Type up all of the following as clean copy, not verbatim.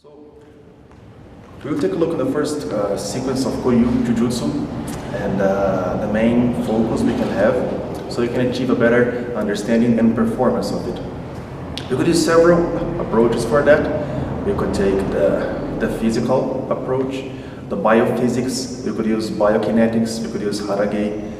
So, we'll take a look at the first sequence of Koryu Jujutsu and the main focus we can have so you can achieve a better understanding and performance of it. You could use several approaches for that. We could take the physical approach, the biophysics, we could use biokinetics, we could use Haragei.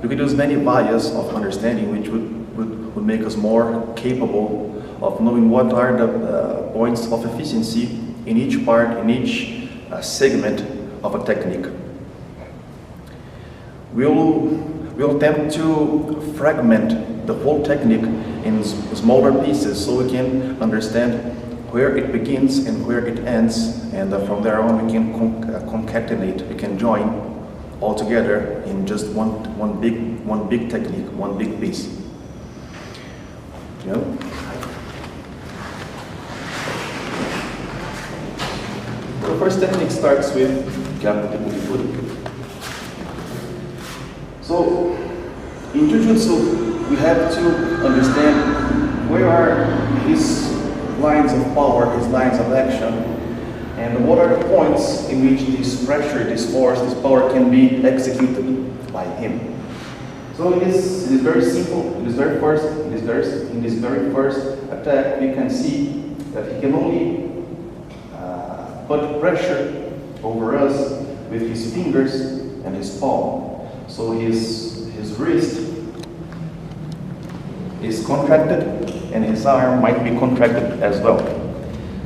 We could use many bias of understanding which would make us more capable of knowing what are the points of efficiency in each part, in each segment of a technique. We'll attempt to fragment the whole technique in smaller pieces so we can understand where it begins and where it ends, and from there on we can concatenate, we can join all together in just one big technique, one big piece. You know? The first technique starts with So, in Jujutsu, we have to understand where are his lines of power, his lines of action, and what are the points in which this pressure, this force, this power can be executed by him. So it is very simple. In this very first attack, we can see that he can only put pressure over us with his fingers and his palm. So his wrist is contracted and his arm might be contracted as well.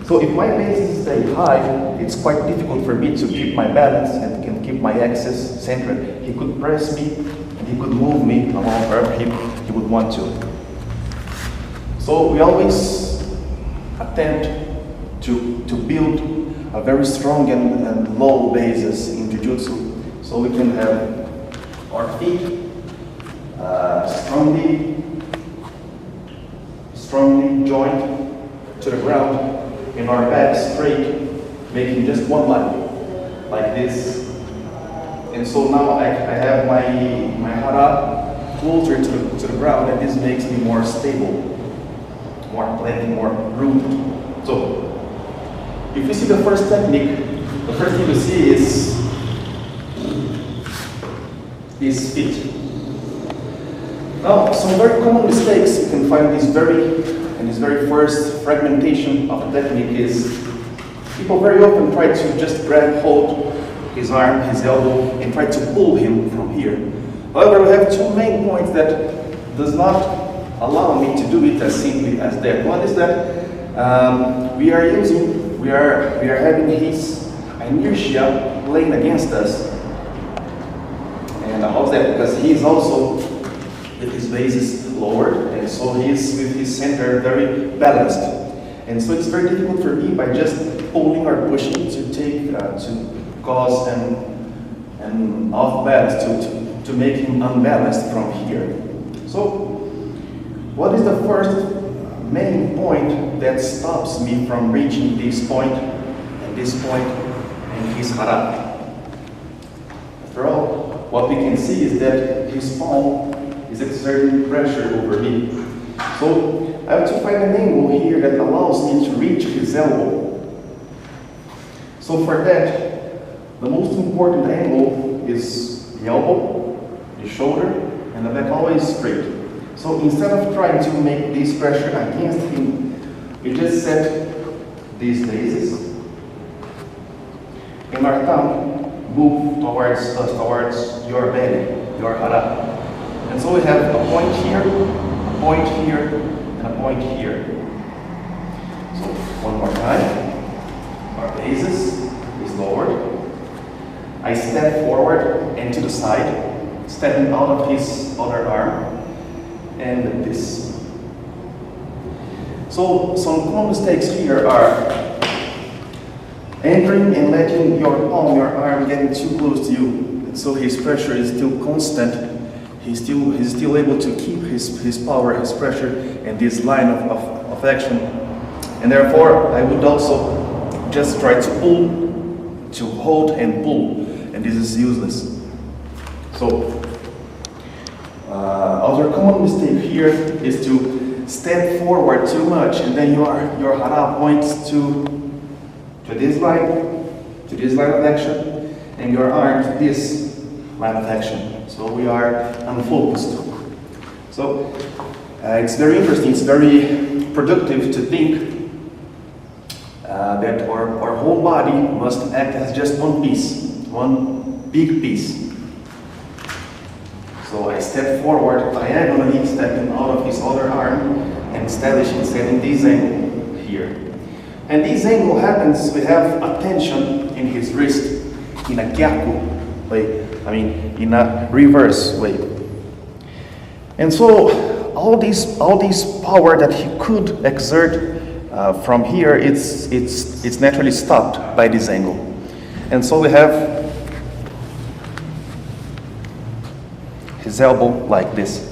So if my bases stay high, it's quite difficult for me to keep my balance and can keep my axis centered. He could press me and he could move me along wherever he would want to. So we always attempt to build a very strong and low basis in Jujutsu, so we can have our feet strongly joined to the ground, and our back straight, making just one line, like this. And so now I have my hara closer to the ground, and this makes me more stable, more planted, more rooted. So, if you see the first technique, the first thing you see is feet. Now, some very common mistakes you can find in this very first fragmentation of the technique is people very often try to just hold his arm, his elbow, and try to pull him from here. However, we have two main points that does not allow me to do it as simply as that. One is that we are having his inertia playing against us. And how's that? Because he's also with his bases lowered, and so he's with his center very balanced. And so it's very difficult for me by just pulling or pushing to cause an off balance, to make him unbalanced from here. So what is the first main point that stops me from reaching this point and his hara? After all, what we can see is that his palm is exerting pressure over me. So I have to find an angle here that allows me to reach his elbow. So for that, the most important angle is the elbow, the shoulder, and the back always straight. So instead of trying to make this pressure against him, we just set these bases, and our thumb move towards us, towards your belly, your hara. And so we have a point here, a point here, and a point here. So one more time. Our basis is lowered. I step forward and to the side, stepping out of his other arm, and this. So some common mistakes here are entering and letting your palm, your arm getting too close to you. And so his pressure is still constant. He's still able to keep his power, his pressure, and this line of action. And therefore, I would also just try to pull, to hold and pull, and this is useless. So, other common mistake here is to step forward too much, and then your hara points to this line of action, and your arm to this line of action. So we are unfocused. So it's very interesting, it's very productive to think that our whole body must act as just one piece, one big piece. So I step forward diagonally, stepping out of his other arm and establishing, setting this angle here. And this angle happens, we have a tension in his wrist in a gyaku way, in a reverse way. And so all this power that he could exert from here, it's naturally stopped by this angle. And so we have his elbow like this.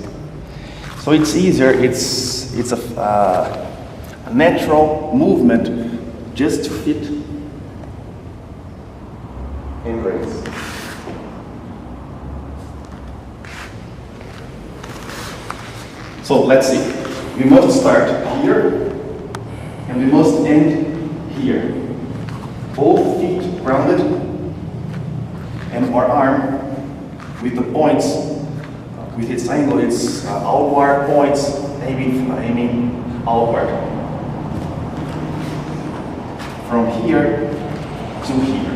So it's easier, it's a natural movement just to fit in grace. So let's see. We must start here and we must end here. Both feet grounded and our arm with the points, with its angle, its outward points aiming outward. From here to here.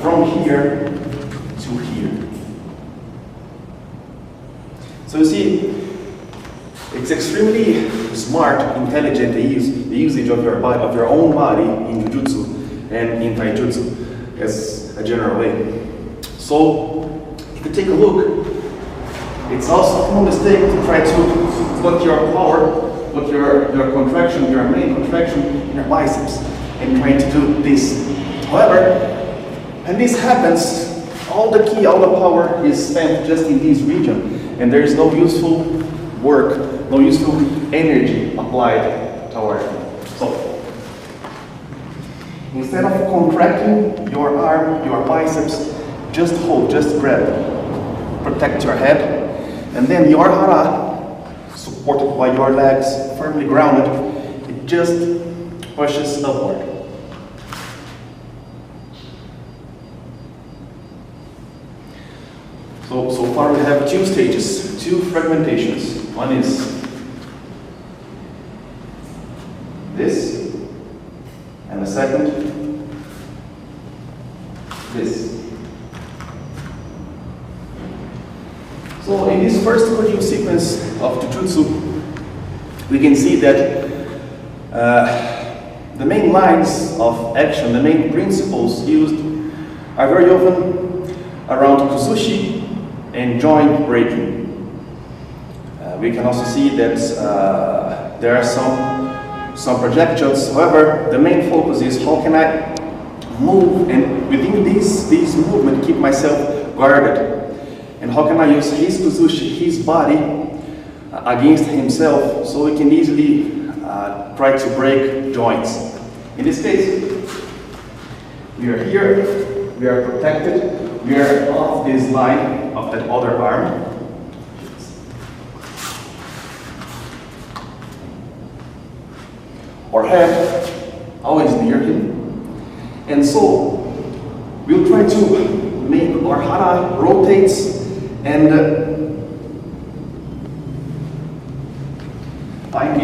From here to here. So you see, it's extremely smart, intelligent, the usage of your body, of your own body in Jujutsu and in Taijutsu as a general way. So if you take a look, it's also a common mistake to try to put your power, put your contraction, your main contraction in your biceps and trying to do this. However, when this happens, all the power is spent just in this region and there is no useful work, no useful energy applied toward it. So, instead of contracting your arm, your biceps, just hold, just grab, protect your head, and then your hara, supported by your legs, firmly grounded, it just pushes upward. So far we have two stages, two fragmentations. One is this, and the second, this. So in this first audio sequence of Jujutsu, we can see that the main lines of action, the main principles used are very often around kuzushi and joint breaking. We can also see that there are some projections. However, the main focus is how can I move and within this movement keep myself guarded. And how can I use his kuzushi, his body, against himself so we can easily try to break joints. In this case, we are here, we are protected, we are off this line of that other arm. Our head always near him. And so we'll try to make our hara rotates and find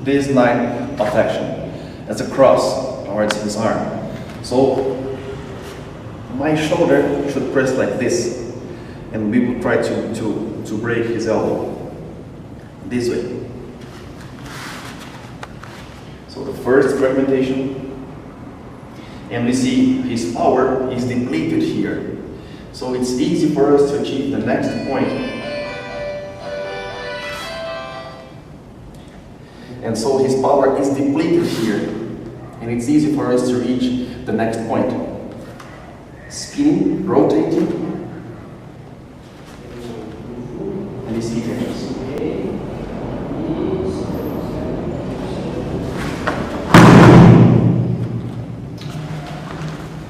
this line of action as a cross towards his arm. So my shoulder should press like this, and we will try to break his elbow this way. So the first fragmentation, and we see his power is depleted here. So it's easy for us to achieve the next point. And so his power is depleted here, and it's easy for us to reach the next point. Spinning, rotating, and you see tensions.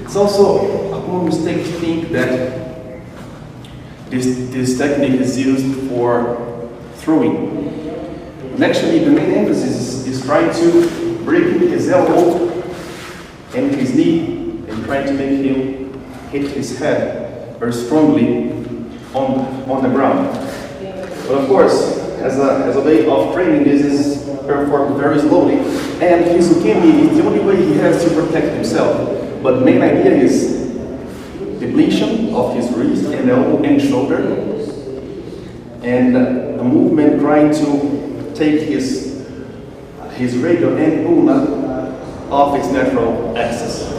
It's also a common mistake to think that this technique is used for throwing. And actually the main emphasis is trying to break his elbow and his knee and trying to make him hit his head very strongly on the ground. But of course, as a way of training, this is performed very slowly, and his ukemi is the only way he has to protect himself. But the main idea is depletion of his wrist and elbow and shoulder, and a movement trying to take his radial and ulna off its natural axis.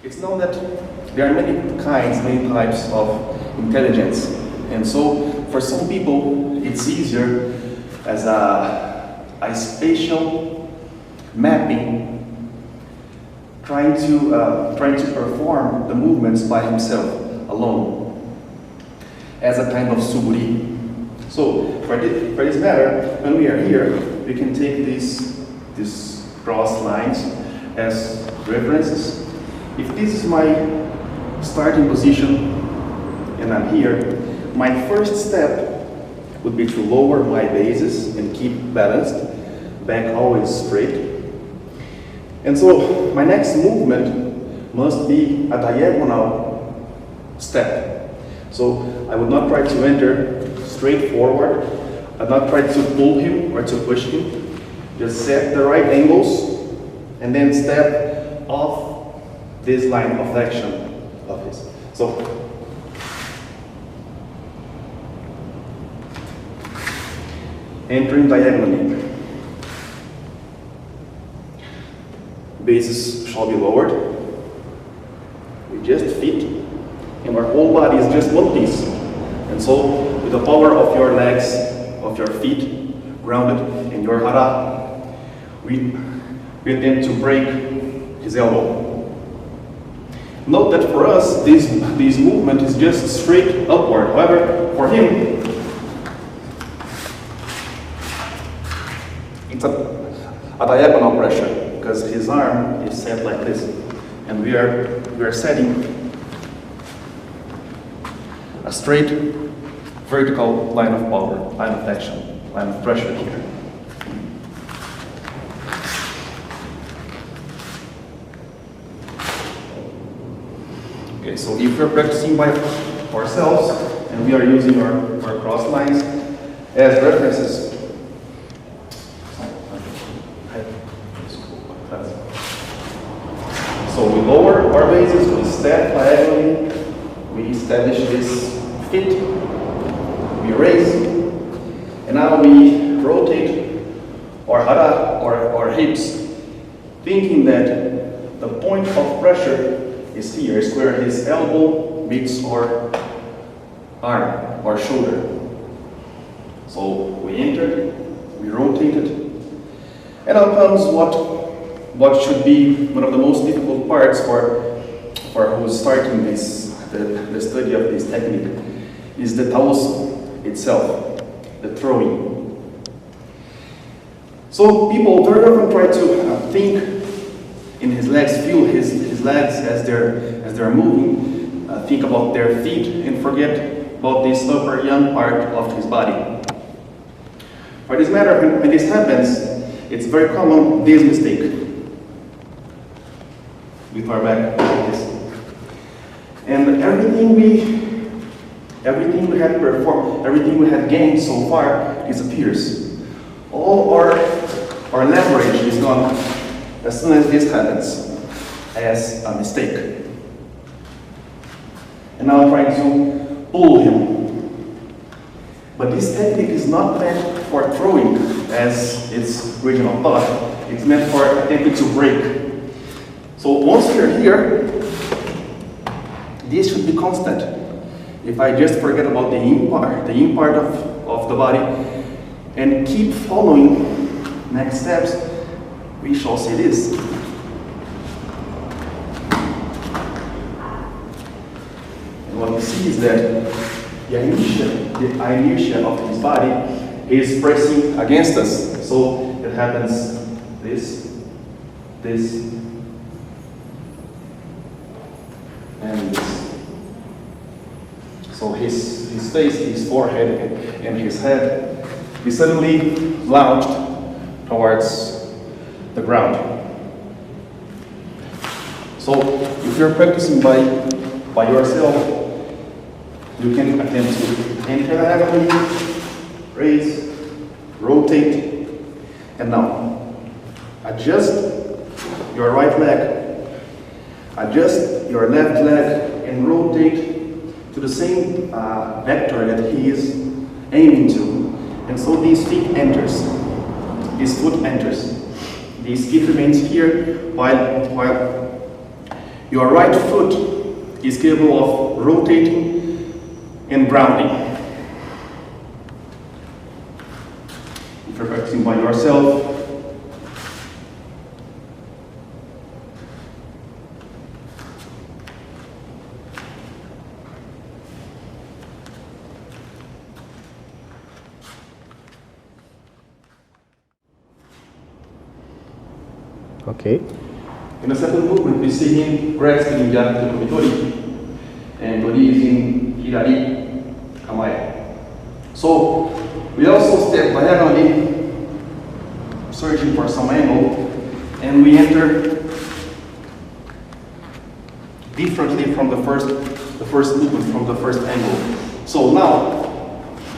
It's known that there are many kinds, many types of intelligence. And so, for some people, it's easier as a spatial mapping, trying to perform the movements by himself, alone, as a kind of suburi. So, for this matter, when we are here, we can take these cross lines as references. If this is my starting position and I'm here, my first step would be to lower my bases and keep balanced, back always straight. And so my next movement must be a diagonal step. So I would not try to enter straight forward. I'd not try to pull him or to push him. Just set the right angles and then step off this line of action of his. So, entering diagonally. Bases shall be lowered. We just fit, and our whole body is just one piece. And so, with the power of your legs, of your feet, grounded in your hara, we attempt to break his elbow. Note that for us, this movement is just straight upward. However, for him, it's a diagonal pressure because his arm is set like this, and we are setting a straight vertical line of power, line of action, line of pressure here. Okay, so if we're practicing by ourselves and we are using our cross lines as references, so we lower our bases, we step diagonally, we establish this fit, we raise, and now we rotate our hara, our hips, thinking that the point of pressure is here, is where his elbow meets our arm, or shoulder. So we entered, we rotated, and now comes what should be one of the most difficult parts for who's starting the study of this technique, is the taosu itself, the throwing. So people very often try to think in his legs, feel his legs as they're they're moving, think about their feet and forget about this upper young part of his body. For this matter, when this happens, it's very common, this mistake. With our back like this. And everything we had performed, everything we had gained so far disappears. All our leverage is gone as soon as this happens, as a mistake. And now I'm trying to pull him. But this technique is not meant for throwing as its original thought. It's meant for attempting to break. So once we're here, this should be constant. If I just forget about the in part of the body, and keep following next steps, we shall see this. And what we see is that the inertia of his body is pressing against us. So it happens this, and this. So his face, his forehead, and his head is suddenly launched towards the ground. So if you're practicing by yourself, you can attempt to enter diagonally, raise, rotate, and now adjust your right leg, adjust your left leg, and rotate to the same vector that he is aiming to. And so this feet enters, this foot enters. This feet remains here while your right foot is capable of rotating and grounding. If you're practicing by yourself, okay. In the second movement, we see him grasping Yatu no Midori, and Tori is in Hirari Kamae. So we also step diagonally, searching for some angle, and we enter differently from the first movement, from the first angle. So now,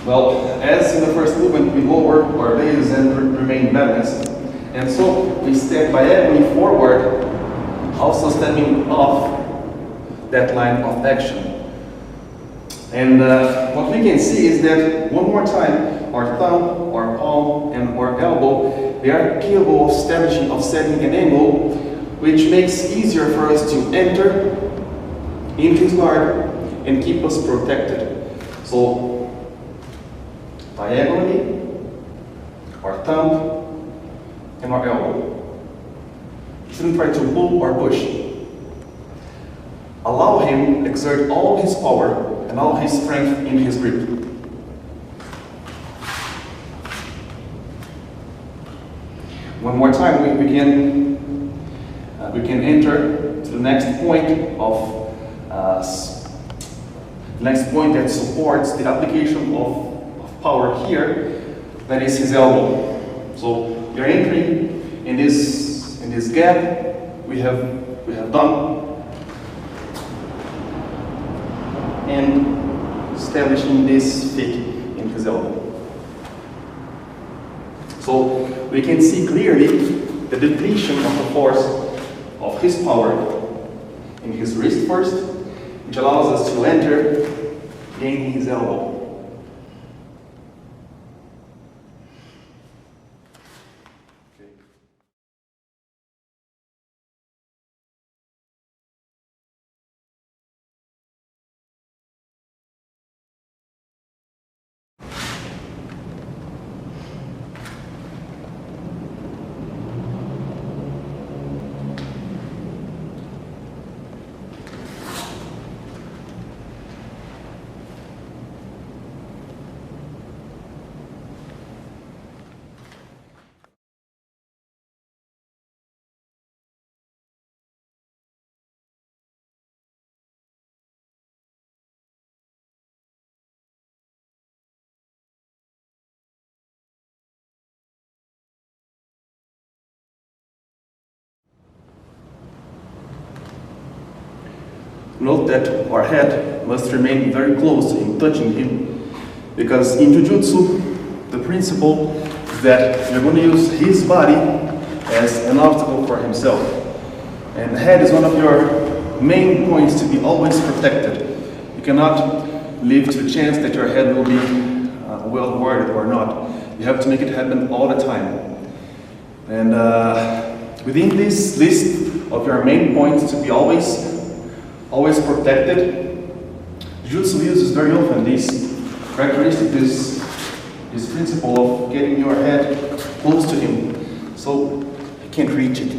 well, as in the first movement, we lower our base and remain balanced. And so we step diagonally forward, also stepping off that line of action. And what we can see is that one more time, our thumb, our palm, and our elbow, they are capable of setting an angle, which makes it easier for us to enter in his guard and keep us protected. So diagonally, our thumb, and our elbow. Shouldn't try to pull or push. Allow him to exert all his power and all his strength in his grip. One more time, we can enter to the next point that supports the application of power here. That is his elbow. So you're entering in this gap we have done, and establishing this fit in his elbow. So we can see clearly the depletion of the force of his power in his wrist first, which allows us to enter, gaining his elbow. note that our head must remain very close to him, touching him, because in Jujutsu, the principle is that you're going to use his body as an obstacle for himself. And the head is one of your main points to be always protected. You cannot leave to the chance that your head will be well guarded or not. You have to make it happen all the time. And within this list of your main points to be always protected, Jujutsu uses very often this characteristic, this principle of getting your head close to him, so he can't reach it.